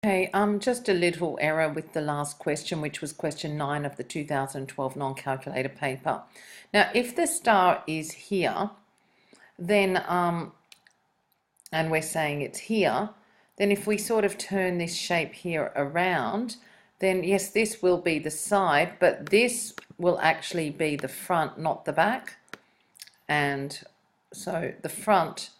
Okay, just a little error with the last question, which was question 9 of the 2012 non-calculator paper. Now, if the star is here, then, and we're saying it's here, then if we sort of turn this shape here around, then yes, this will be the side, but this will actually be the front, not the back. And so the front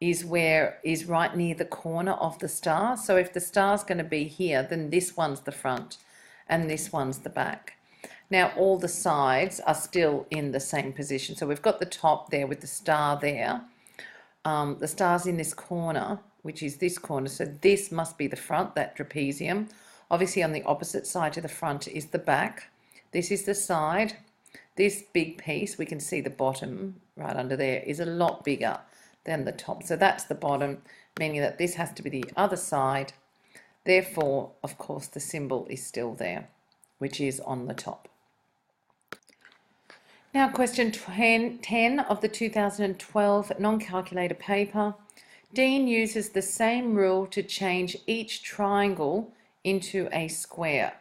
is right near the corner of the star. So if the star's going to be here, then this one's the front and this one's the back. Now all the sides are still in the same position. So we've got the top there with the star there. The star's in this corner, which is this corner. So this must be the front, that trapezium. Obviously on the opposite side to the front is the back. This is the side. This big piece, we can see the bottom right under there, is a lot bigger than the top. So that's the bottom, meaning that this has to be the other side. Therefore, of course, the symbol is still there, which is on the top. Now, question 10 of the 2012 non-calculator paper. Dean uses the same rule to change each triangle into a square.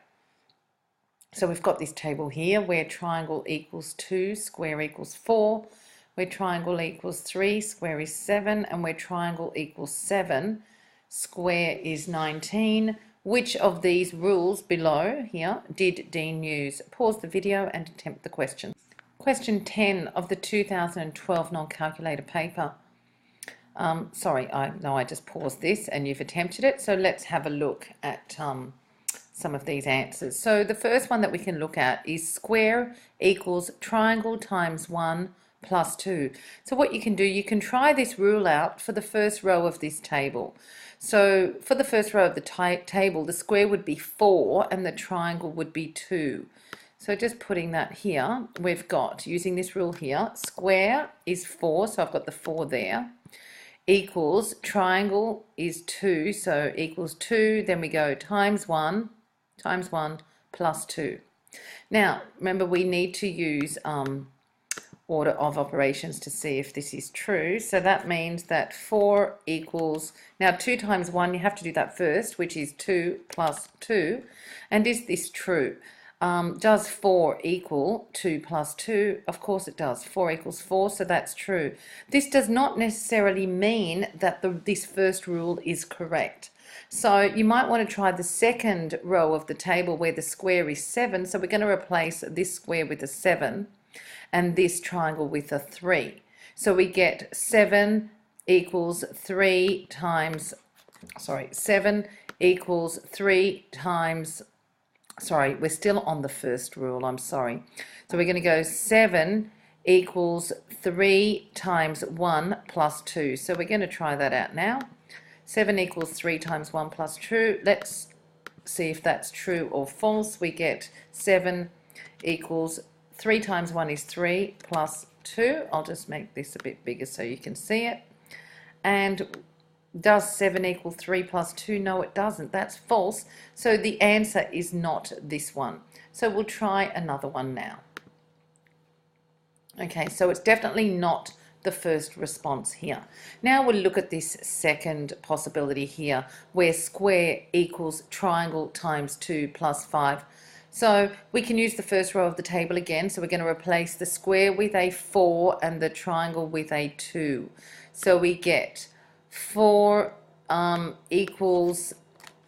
So we've got this table here where triangle equals 2, square equals 4, where triangle equals 3, square is 7, and where triangle equals 7, square is 19. Which of these rules below here did Dean use? Pause the video and attempt the question. Question 10 of the 2012 non-calculator paper. I just paused this and you've attempted it. So let's have a look at some of these answers. So the first one that we can look at is square equals triangle times 1 plus 2. So what you can do, you can try this rule out for the first row of this table. So for the first row of the table, the square would be 4 and the triangle would be 2. So just putting that here, we've got, using this rule here, square is 4, so I've got the 4 there, equals, triangle is 2, so equals 2, then we go times 1 plus 2. Now, remember we need to use order of operations to see if this is true. So that means that 4 equals, now 2 times 1, you have to do that first, which is 2 plus 2. And is this true? Does 4 equal 2 plus 2? Of course it does. 4 equals 4, so that's true. This does not necessarily mean that this first rule is correct. So you might want to try the second row of the table where the square is 7. So we're going to replace this square with a 7 and this triangle with a 3. So we get 7 equals 3 times, 7 equals 3 times, we're still on the first rule, I'm sorry. So we're going to go 7 equals 3 times 1 plus 2. So we're going to try that out now. 7 equals 3 times 1 plus 2. Let's see if that's true or false. We get 7 equals 3 times 1 is 3 plus 2. I'll just make this a bit bigger so you can see it. And does 7 equal 3 plus 2? No, it doesn't. That's false. So the answer is not this one. So we'll try another one now. Okay, so it's definitely not the first response here. Now we'll look at this second possibility here, where square equals triangle times 2 plus 5. So we can use the first row of the table again. So we're going to replace the square with a 4 and the triangle with a 2. So we get 4 equals,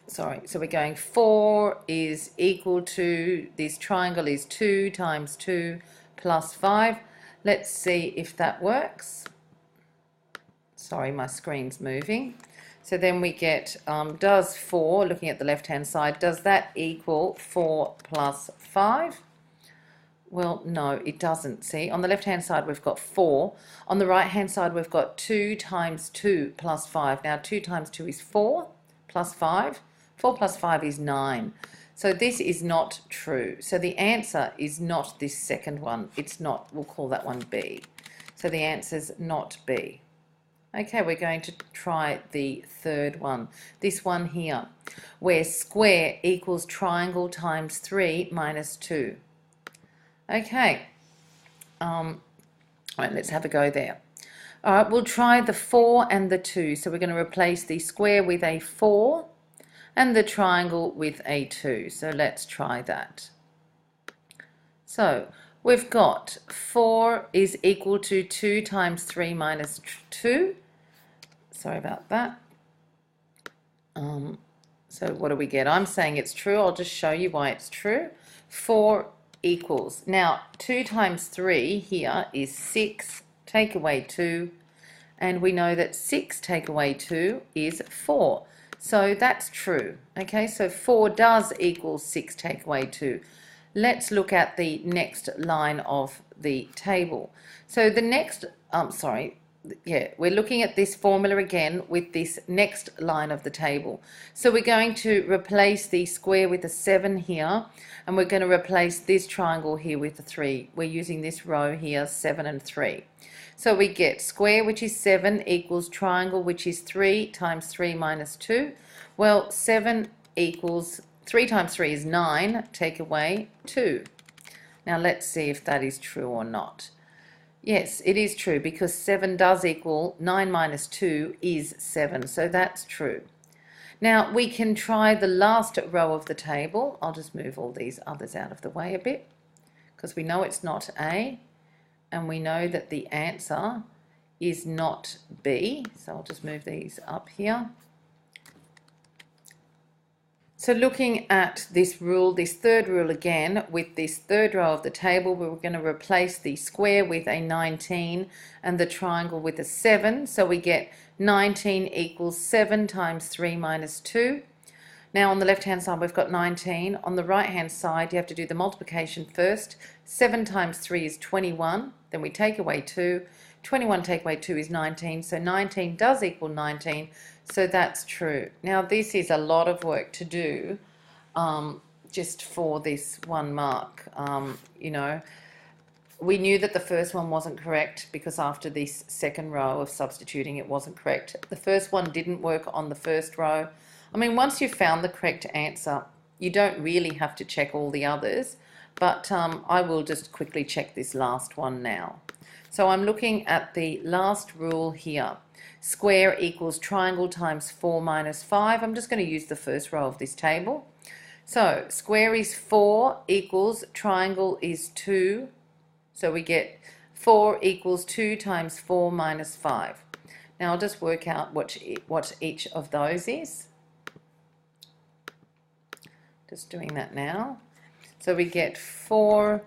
so we're going 4 is equal to, this triangle is 2 times 2 plus 5. Let's see if that works. Sorry, my screen's moving. So then we get, does 4, looking at the left-hand side, does that equal 4 plus 5? Well, no, it doesn't. See, on the left-hand side, we've got 4. On the right-hand side, we've got 2 times 2 plus 5. Now, 2 times 2 is 4 plus 5. 4 plus 5 is 9. So this is not true. So the answer is not this second one. It's not, we'll call that one B. So the answer's not B. Okay, we're going to try the third one. This one here, where square equals triangle times 3 minus 2. Okay, all right, let's have a go there. All right, we'll try the 4 and the 2. So we're going to replace the square with a 4 and the triangle with a 2. So let's try that. So we've got 4 is equal to 2 times 3 minus 2. Sorry about that. So what do we get? I'm saying it's true. I'll just show you why it's true. 4 equals, now 2 times 3 here is 6, take away 2, and we know that 6 take away 2 is 4. So that's true. Okay, so 4 does equal 6 take away 2. Let's look at the next line of the table. So the next, we're looking at this formula again with this next line of the table. So we're going to replace the square with a 7 here, and we're going to replace this triangle here with a 3. We're using this row here, 7 and 3. So we get square, which is 7, equals triangle, which is 3 times 3 minus 2. Well, 7 equals 3 times 3 is 9, take away 2. Now let's see if that is true or not. Yes, it is true, because 7 does equal 9 minus 2 is 7, so that's true. Now we can try the last row of the table. I'll just move all these others out of the way a bit, because we know it's not A, and we know that the answer is not B, so I'll just move these up here. So looking at this rule, this third rule again, with this third row of the table, we're going to replace the square with a 19 and the triangle with a 7. So we get 19 equals 7 times 3 minus 2. Now on the left-hand side, we've got 19. On the right-hand side, you have to do the multiplication first. 7 times 3 is 21. Then we take away 2. 21 take away 2 is 19. So 19 does equal 19. So that's true. Now this is a lot of work to do just for this one mark. You know, we knew that the first one wasn't correct because after this second row of substituting it wasn't correct. The first one didn't work on the first row. I mean, once you've found the correct answer, you don't really have to check all the others, but I will just quickly check this last one now. So I'm looking at the last rule here. Square equals triangle times 4 minus 5. I'm just going to use the first row of this table. So square is 4 equals triangle is 2. So we get 4 equals 2 times 4 minus 5. Now I'll just work out what each of those is. Just doing that now. So we get 4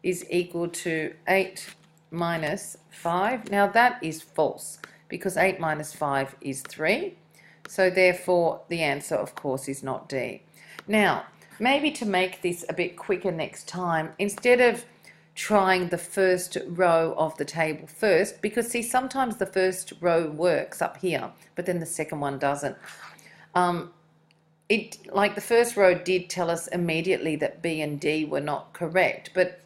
is equal to 8 minus 5. Now that is false, because 8 minus 5 is 3. So therefore the answer, of course, is not D. Now, maybe to make this a bit quicker next time, instead of trying the first row of the table first, because see, sometimes the first row works up here, but then the second one doesn't. Like the first row did tell us immediately that B and D were not correct, but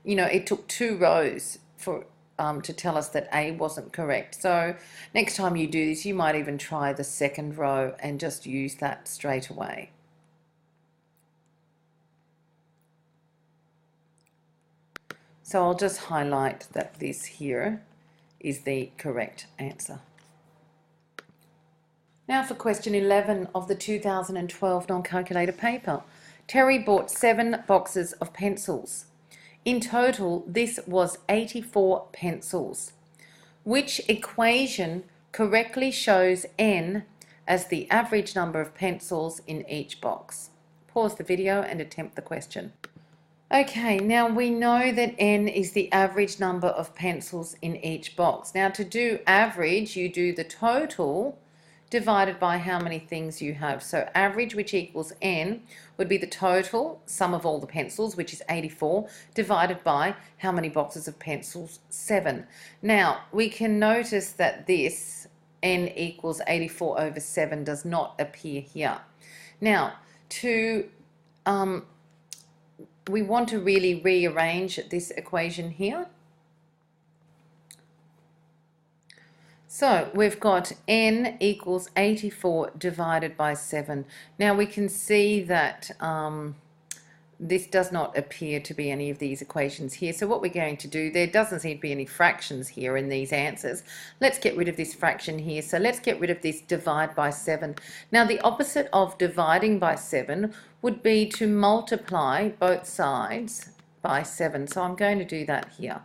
you know, it took 2 rows for to tell us that A wasn't correct. So next time you do this, you might even try the second row and just use that straight away. So I'll just highlight that this here is the correct answer. Now for question 11 of the 2012 non-calculator paper. Terry bought 7 boxes of pencils. In total, this was 84 pencils. Which equation correctly shows N as the average number of pencils in each box? Pause the video and attempt the question. Okay, now we know that N is the average number of pencils in each box. Now to do average, you do the total divided by how many things you have. So average, which equals N, would be the total sum of all the pencils, which is 84, divided by how many boxes of pencils? 7. Now we can notice that this N equals 84 over 7 does not appear here. Now we want to really rearrange this equation here. So we've got N equals 84 divided by 7. Now we can see that this does not appear to be any of these equations here. So what we're going to do, there doesn't seem to be any fractions here in these answers. Let's get rid of this fraction here. So let's get rid of this divide by 7. Now the opposite of dividing by 7 would be to multiply both sides by 7. So I'm going to do that here.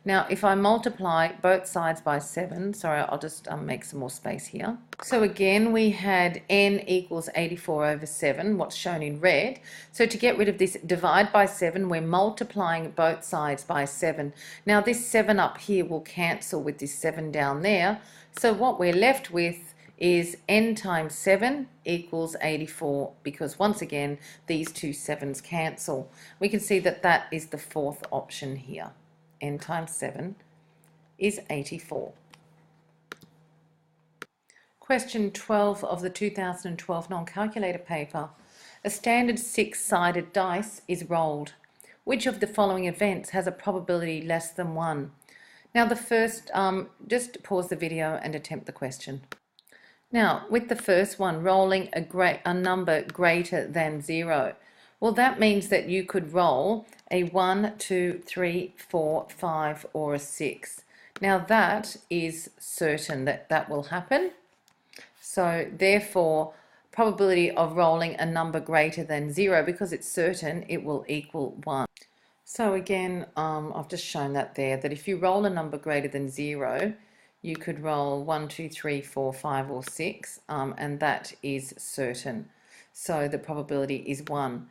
Now, if I multiply both sides by 7, sorry, I'll just make some more space here. So again, we had n equals 84 over 7, what's shown in red. So to get rid of this divide by 7, we're multiplying both sides by 7. Now, this 7 up here will cancel with this 7 down there. So what we're left with is n times 7 equals 84, because once again, these two 7s cancel. We can see that that is the fourth option here. N times 7 is 84. Question 12 of the 2012 non-calculator paper. A standard 6-sided dice is rolled. Which of the following events has a probability less than 1? Now the first, just pause the video and attempt the question. Now with the first one, rolling a number greater than 0. Well, that means that you could roll a 1, 2, 3, 4, 5 or a 6. Now that is certain that that will happen. So therefore, probability of rolling a number greater than 0, because it's certain, it will equal 1. So again, I've just shown that there, that if you roll a number greater than 0, you could roll 1, 2, 3, 4, 5 or 6, and that is certain. So the probability is 1.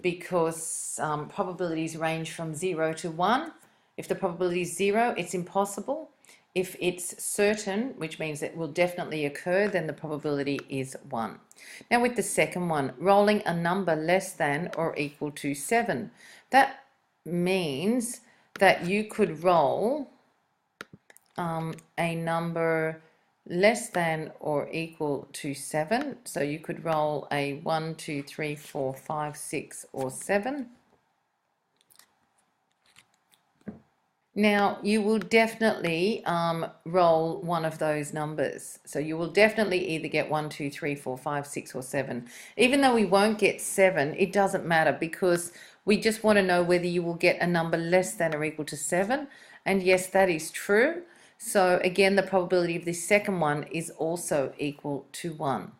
Because probabilities range from 0 to 1. If the probability is 0, it's impossible. If it's certain, which means it will definitely occur, then the probability is 1. Now with the second one, rolling a number less than or equal to 7. That means that you could roll a number less than or equal to 7. So you could roll a 1, 2, 3, 4, 5, 6 or 7. Now you will definitely roll one of those numbers. So you will definitely either get 1, 2, 3, 4, 5, 6 or 7. Even though we won't get 7, it doesn't matter, because we just want to know whether you will get a number less than or equal to 7. And yes, that is true. So again, the probability of this second one is also equal to 1.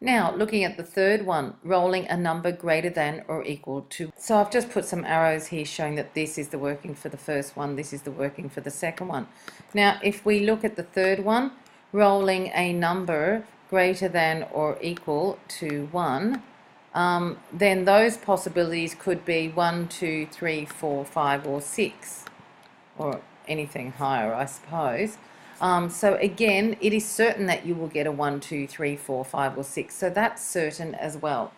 Now, looking at the third one, rolling a number greater than or equal to. So I've just put some arrows here showing that this is the working for the first one, this is the working for the second one. Now, if we look at the third one, rolling a number greater than or equal to 1, then those possibilities could be 1, 2, 3, 4, 5 or 6, or anything higher, I suppose. So again, it is certain that you will get a 1, 2, 3, 4, 5 or 6. So that's certain as well.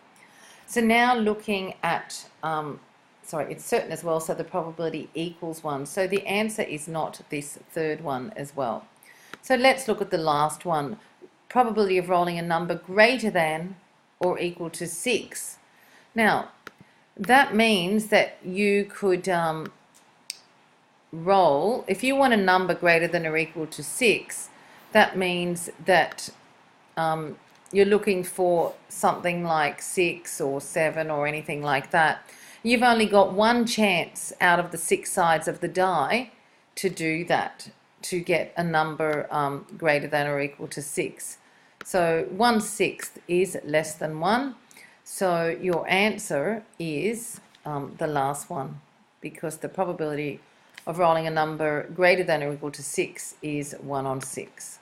So now looking at, it's certain as well, so the probability equals 1. So the answer is not this third one as well. So let's look at the last one. Probability of rolling a number greater than or equal to 6. Now, that means that you could roll, if you want a number greater than or equal to 6, that means that you're looking for something like 6 or 7 or anything like that. You've only got one chance out of the 6 sides of the die to do that, to get a number greater than or equal to 6. So 1/6 is less than 1. So your answer is the last one, because the probability of rolling a number greater than or equal to 6 is 1 on 6.